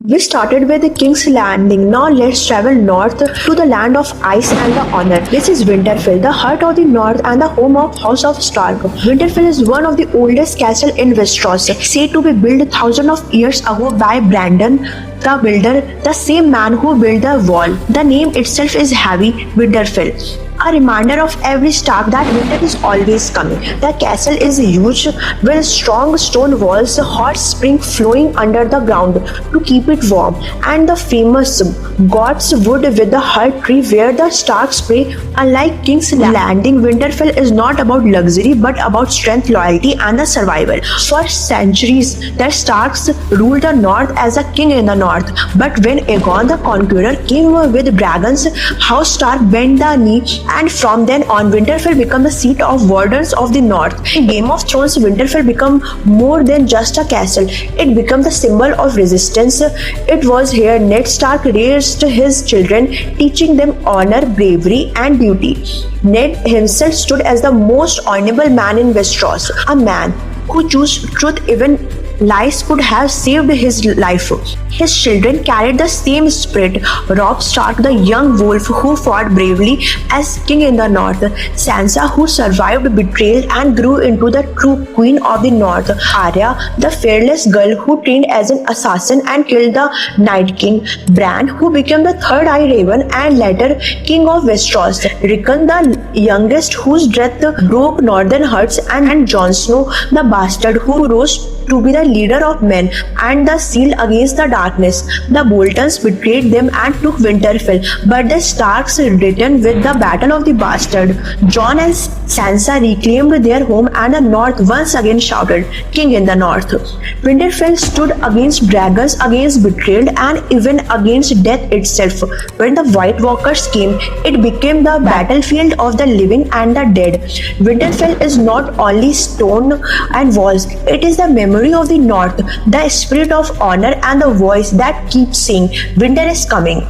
We started with the King's Landing. Now let's travel north to the land of ice and the honor. This is Winterfell, the heart of the north and the home of House of Stark. Winterfell is one of the oldest castles in Westeros, said to be built thousands of years ago by Brandon the Builder, the same man who built the wall. The name itself is heavy, Winterfell, a reminder of every Stark that winter is always coming. The castle is huge with strong stone walls, hot spring flowing under the ground to keep it warm, and the famous God's Wood with the heart tree where the Starks pray. Unlike King's Landing, Winterfell is not about luxury but about strength, loyalty, and the survival. For centuries, the Starks ruled the north as a king in the north. But when Aegon the Conqueror came with dragons, House Stark bent the knee, and from then on, Winterfell became the seat of wardens of the north. In Game of Thrones, Winterfell became more than just a castle. It became the symbol of resistance. It was here Ned Stark raised his children, teaching them honor, bravery, and duty. Ned himself stood as the most honorable man in Westeros, a man who chose truth even lies could have saved his life. His children carried the same spirit. Robb Stark, the young wolf who fought bravely as king in the north. Sansa, who survived betrayal and grew into the true queen of the north. Arya, the fearless girl who trained as an assassin and killed the Night King. Bran, who became the Third Eye Raven and later king of Westeros. Rickon, the youngest whose death broke northern hearts, and Jon Snow, the bastard who rose to be the leader of men and the seal against the darkness. The Boltons betrayed them and took Winterfell, but the Starks returned with the Battle of the Bastard. Jon and Sansa reclaimed their home, and the North once again shouted, "King in the North." Winterfell stood against dragons, against betrayal, and even against death itself. When the White Walkers came, it became the battlefield of the living and the dead. Winterfell is not only stone and walls, it is the memory of the North, the spirit of honor, and the voice that keeps saying, "Winter is coming."